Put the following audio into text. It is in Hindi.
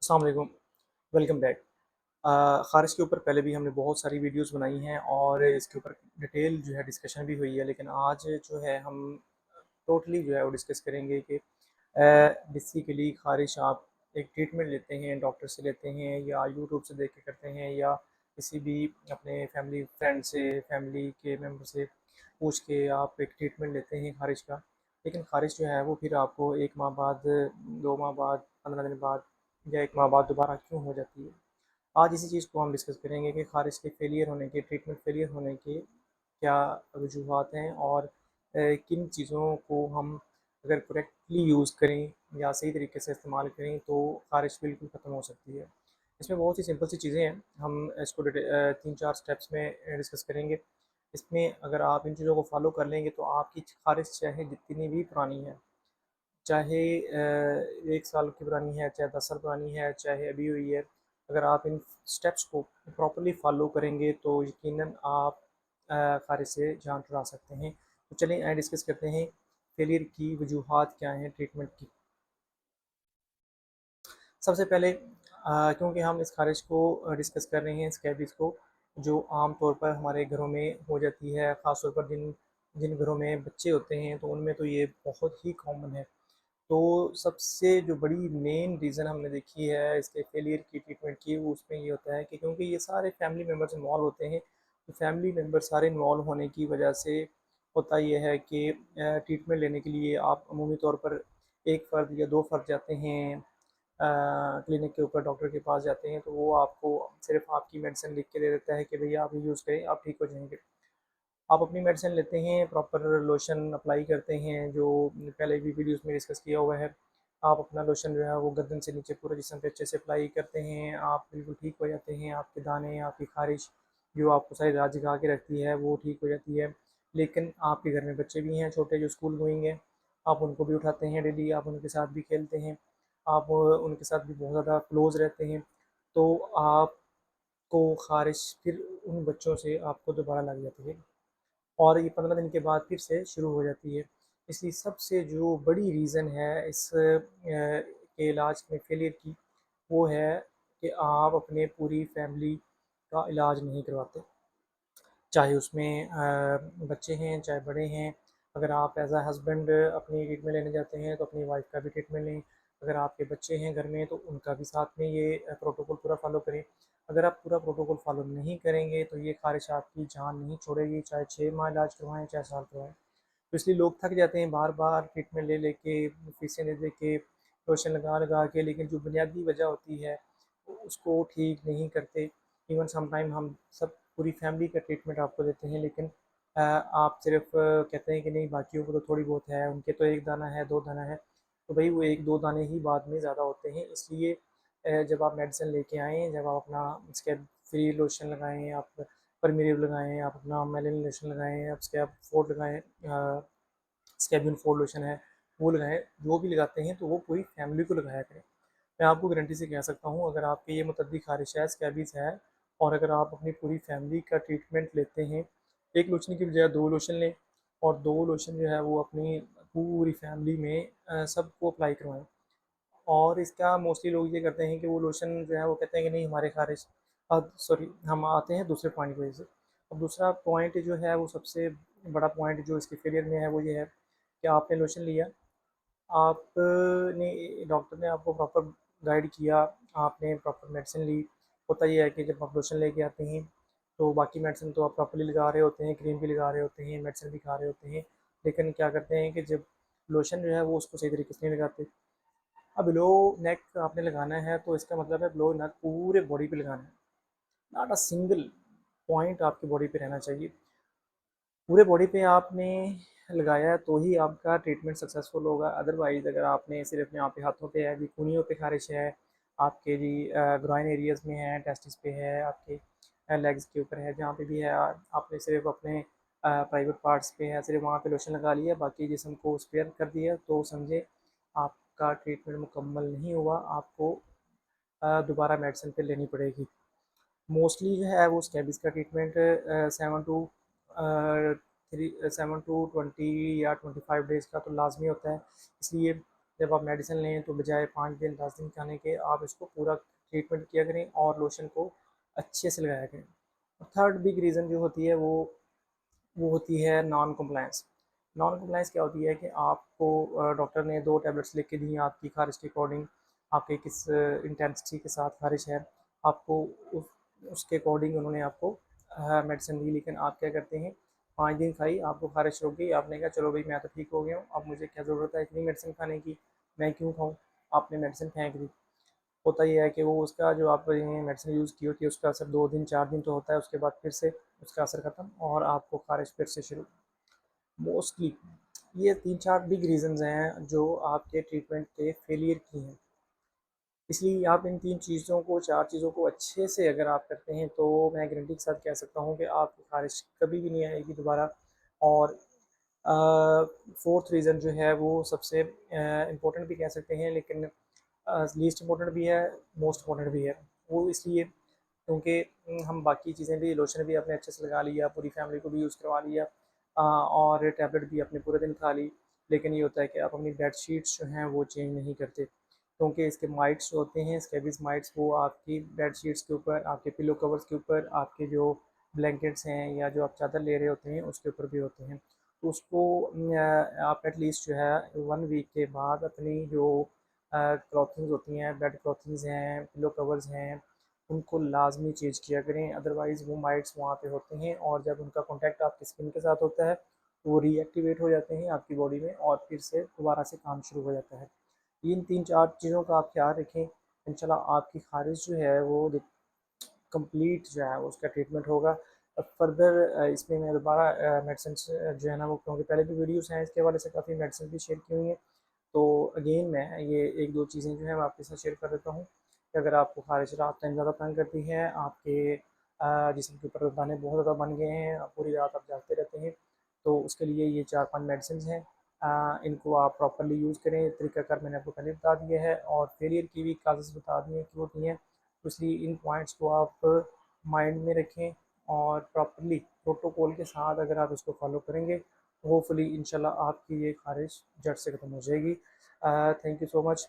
अस्सलाम वालेकुम, वेलकम बैक। ख़ारिश के ऊपर पहले भी हमने बहुत सारी वीडियोस बनाई हैं और इसके ऊपर डिटेल जो है डिस्कशन भी हुई है, लेकिन आज जो है हम टोटली जो है वो डिस्कस करेंगे कि बेसिकली ख़ारिश आप एक ट्रीटमेंट लेते हैं, डॉक्टर से लेते हैं या यूट्यूब से देख के करते हैं या किसी भी अपने फैमिली फ्रेंड से, फैमिली के मेंबर से पूछ के आप एक ट्रीटमेंट लेते हैं ख़ारिश का। लेकिन ख़ारिश जो है वो फिर आपको 1 माह बाद, 2 माह बाद, 15 दिन बाद या 1 माह बाद दोबारा क्यों हो जाती है? आज इसी चीज़ को हम डिस्कस करेंगे कि ख़ारिश के फेलियर होने के, ट्रीटमेंट फेलियर होने के क्या वजूहात हैं और किन चीज़ों को हम अगर करेक्टली यूज़ करें या सही तरीके से इस्तेमाल करें तो ख़ारिश बिल्कुल ख़त्म हो सकती है। इसमें बहुत ही सिंपल सी चीज़ें हैं, हम इसको 3-4 स्टेप्स में डिस्कस करेंगे। इसमें अगर आप इन चीज़ों को फ़ॉलो कर लेंगे तो आपकी ख़ारिश चाहे जितनी भी पुरानी है, चाहे 1 साल की पुरानी है, चाहे 10 साल पुरानी है, चाहे अभी हुई है, अगर आप इन स्टेप्स को प्रॉपर्ली फ़ॉलो करेंगे तो यकीनन आप ख़ारिश से जान छुड़ा सकते हैं। तो चलिए डिस्कस करते हैं फेलियर की वजूहात क्या हैं ट्रीटमेंट की। सबसे पहले क्योंकि हम इस ख़ारिश को डिस्कस कर रहे हैं स्कैबीज़ को, जो आम तौर पर हमारे घरों में हो जाती है, ख़ास तौर पर जिन जिन घरों में बच्चे होते हैं तो उनमें तो ये बहुत ही कॉमन है। तो सबसे जो बड़ी मेन रीज़न हमने देखी है इसके फेलियर की ट्रीटमेंट की, वो उसमें ये होता है कि क्योंकि ये सारे फैमिली मेम्बर्स इन्वॉल्व होते हैं, तो फैमिली मेम्बर सारे इन्वॉल्व होने की वजह से होता ये है कि ट्रीटमेंट लेने के लिए आप अमूमी तौर पर 1 फ़र्द या 2 फ़र्द जाते हैं क्लिनिक के ऊपर, डॉक्टर के पास जाते हैं, तो वो आपको सिर्फ़ आपकी मेडिसिन लिख के दे देता है कि भैया आप ये यूज़ करें, आप ठीक हो जाएँगे। आप अपनी मेडिसिन लेते हैं, प्रॉपर लोशन अप्लाई करते हैं, जो पहले भी वीडियोज़ में डिस्कस किया हुआ है। आप अपना लोशन जो है वो गर्दन से नीचे पूरे जिस्म पे अच्छे से अप्लाई करते हैं, आप बिल्कुल ठीक हो जाते हैं, आपके दाने, आपकी ख़ारिश जो आपको सारी रात जगा के रखती है, वो ठीक हो जाती है। लेकिन आपके घर में बच्चे भी हैं छोटे जो स्कूल गोइंग हैं, आप उनको भी उठाते हैं डेली, आप उनके साथ भी खेलते हैं, आप उनके साथ भी बहुत ज़्यादा क्लोज़ रहते हैं, तो आपको ख़ारिश फिर उन बच्चों से आपको दोबारा लग जाती है। और ये 15 दिन के बाद फिर से शुरू हो जाती है। इसलिए सबसे जो बड़ी रीज़न है इस के इलाज में फेलियर की, वो है कि आप अपने पूरी फैमिली का इलाज नहीं करवाते। चाहे उसमें बच्चे हैं, चाहे बड़े हैं। अगर आप एज़ अ हस्बैंड अपनी ट्रीटमेंट लेने जाते हैं, तो अपनी वाइफ़ का भी ट्रीटमेंट लें। अगर आपके बच्चे हैं घर में, तो उनका भी साथ में ये प्रोटोकॉल पूरा फ़ॉलो करें। अगर आप पूरा प्रोटोकॉल फ़ॉलो नहीं करेंगे, तो ये ख़ारिश आपकी जान नहीं छोड़ेगी, चाहे 6 माह इलाज करवाएँ, चाहे साल करवाएँ। तो इसलिए लोग थक जाते हैं बार-बार ट्रीटमेंट ले लेके, फीसें दे-दे के, लोशन लगा-लगा के, लेकिन जो बुनियादी वजह होती है, उसको ठीक नहीं करते। इवन समटाइम हम सब पूरी फैमिली का ट्रीटमेंट आपको देते हैं, लेकिन आप सिर्फ़ कहते हैं कि नहीं बाकियों को तो थोड़ी बहुत है, उनके तो 1 दाना है, 2 दाना है। तो भई वो 1-2 दाने ही बाद में ज़्यादा होते हैं। इसलिए जब आप मेडिसिन लेके आएँ, जब आप अपना स्कैब फ्री लोशन लगाएँ, आप परमीरिव लगाएँ, आप अपना मेलानिन लोशन लगाएँ, आप स्कैब फ़ोर्ड लगाएँ, स्कैबियन फ़ोर्ड लोशन है, वो लगाएँ। जो भी लगाते हैं तो वो पूरी फैमिली को लगाया करें। मैं आपको गारंटी से कह सकता हूँ, अगर आपके ये मुतद्दी ख़ारिश है, स्कैबीज़ है और अगर आप अपनी पूरी फैमिली का ट्रीटमेंट लेते हैं, 1 लोशन की बजाय 2 लोशन लें और 2 लोशन जो है वो अपनी पूरी फैमिली में सबको अप्लाई करवाएँ। और इसका मोस्टली लोग ये करते हैं कि वो लोशन जो है वो कहते हैं कि नहीं हमारे ख़ारिश, अब सॉरी हम आते हैं दूसरे पॉइंट की वजह से। अब दूसरा पॉइंट जो है वो सबसे बड़ा पॉइंट जो इसके फेलियर में है वो ये है कि आपने लोशन लिया, आपने डॉक्टर ने आपको प्रॉपर गाइड किया, आपने प्रॉपर मेडिसिन ली। होता ये है कि जब आप लोशन लेके आते हैं, तो बाकी मेडिसिन तो आप प्रॉपर्ली लगा रहे होते हैं, क्रीम भी लगा रहे होते हैं, मेडिसिन भी खा रहे होते हैं। लेकिन क्या करते हैं कि जब लोशन जो है वो उसको सही तरीके से नहीं लगाते। अब लो नेक आपने लगाना है तो इसका मतलब है लो नेक पूरे बॉडी पे लगाना है, नॉट अ सिंगल पॉइंट आपकी बॉडी पे रहना चाहिए। पूरे बॉडी पे आपने लगाया तो ही आपका ट्रीटमेंट सक्सेसफुल होगा, अदरवाइज़ अगर आपने सिर्फ यहाँ पे हाथों पे है, अभी कूहनियों पे ख़ारिश है, आपके जी ग्रॉइन एरियाज़ में है, टेस्टिस पे है, आपके लेग्स के ऊपर है, जहाँ पे भी है, आपने सिर्फ अपने प्राइवेट पार्ट्स पे है, सिर्फ वहाँ पे लोशन लगा लिया, बाकी जिस्म को स्पेयर कर दिया, तो समझे आपका ट्रीटमेंट मुकम्मल नहीं हुआ, आपको दोबारा मेडिसिन फिर लेनी पड़ेगी। मोस्टली जो है वो स्कैबीज़ का ट्रीटमेंट 7 टू 20 या 25 डेज़ का तो लाज़मी होता है। इसलिए जब आप मेडिसिन लें तो बजाय 5 दिन 10 दिन खाने के आप इसको पूरा ट्रीटमेंट किया करें और लोशन को अच्छे से लगाया करें। थर्ड बिग रीज़न जो होती है वो होती है नॉन कम्प्लायंस। नॉन कम्प्लायंस क्या होती है कि आपको डॉक्टर ने 2 टैबलेट्स लिख के दी हैं आपकी ख़ारिश के अकॉर्डिंग, आपके किस इंटेंसिटी के साथ ख़ारिश है, आपको उस उसके अकॉर्डिंग उन्होंने आपको मेडिसिन दी, लेकिन आप क्या करते हैं 5 दिन खाई, आपको ख़ारिश हो गई, आपने कहा चलो भाई मैं तो ठीक हो गया हूँ, अब मुझे क्या ज़रूरत है इतनी मेडिसिन खाने की, मैं क्यों खाऊँ? आपने मेडिसिन फेंक दी। होता ये है कि वो उसका जो आपने मेडिसिन यूज़ की होती है उसका असर 2 दिन 4 दिन तो होता है, उसके बाद फिर से उसका असर ख़त्म और आपको ख़ारिश फिर से शुरू। मोस्टली ये 3-4 बिग रीज़न्स हैं जो आपके ट्रीटमेंट के फेलियर की हैं। इसलिए आप इन 3 चीज़ों को 4 चीज़ों को अच्छे से अगर आप करते हैं तो मैं गारंटी के साथ कह सकता हूँ कि आपकी ख़ारिश कभी भी नहीं आएगी दोबारा। और फोर्थ रीज़न जो है वो सबसे इम्पोर्टेंट भी कह सकते हैं, लेकिन लीस्ट इम्पोर्टेंट भी है, मोस्ट इम्पोर्टेंट भी है। वो इसलिए क्योंकि हम बाकी चीज़ें भी लोशन भी आपने अच्छे से लगा लिया, पूरी फैमिली को भी यूज़ करवा लिया, और टैबलेट भी आपने पूरे दिन खा ली, लेकिन ये होता है कि आप अपनी बेडशीट्स जो हैं वो चेंज नहीं करते, क्योंकि इसके माइट्स जो होते हैं स्कैबीज़ माइट्स वो आपकी बेडशीट्स के ऊपर, आपके पिलो कवर्स के ऊपर, आपके जो ब्लैंकेट्स हैं या जो आप चादर ले रहे होते हैं उसके ऊपर भी होते हैं। तो उसको आप एटलीस्ट जो है 1 वीक के बाद अपनी जो क्लॉथिंग्स होती हैं, बेड क्लॉथिंग्स हैं, पिलो कवर्स हैं, उनको लाज़मी चेंज किया करें, अदरवाइज़ वो माइट्स वहाँ पे होते हैं और जब उनका कॉन्टैक्ट आपकी स्किन के साथ होता है, वो रीएक्टिवेट हो जाते हैं आपकी बॉडी में और फिर से दोबारा से काम शुरू हो जाता है। इन 3-4 चीज़ों का आप ख्याल रखें, इंशाल्लाह आपकी ख़ारिश जो है वो कंप्लीट जो है उसका ट्रीटमेंट होगा। फर्दर इसमें मैं दोबारा मेडिसिन्स जो है ना वो, क्योंकि पहले भी वीडियोज़ हैं इसके हवाले से काफ़ी मेडिसिन भी शेयर की हुई हैं। तो अगेन मैं ये 1-2 चीज़ें जो हैं मैं आपके साथ शेयर कर देता हूँ कि अगर आपको ख़ारिश रात टाइम ज़्यादा तंग करती है, आपके जिस्म के ऊपर दाने बहुत ज़्यादा बन गए हैं, पूरी रात आप जागते रहते हैं, तो उसके लिए ये 4-5 मेडिसिन्स हैं। इनको आप प्रॉपर्ली यूज़ करें, तरीक़ाकार मैंने आपको पहले बता दिया है और फेलियर की भी काज़ेज़ बता दी हैं क्यों होती हैं। तो इसलिए इन पॉइंट्स को आप माइंड में रखें और प्रॉपर्ली प्रोटोकॉल के साथ अगर आप इसको फॉलो करेंगे, तो होपफुली इंशाल्लाह आपकी ये ख़ारिश जड़ से ख़त्म हो जाएगी। Thank you so much.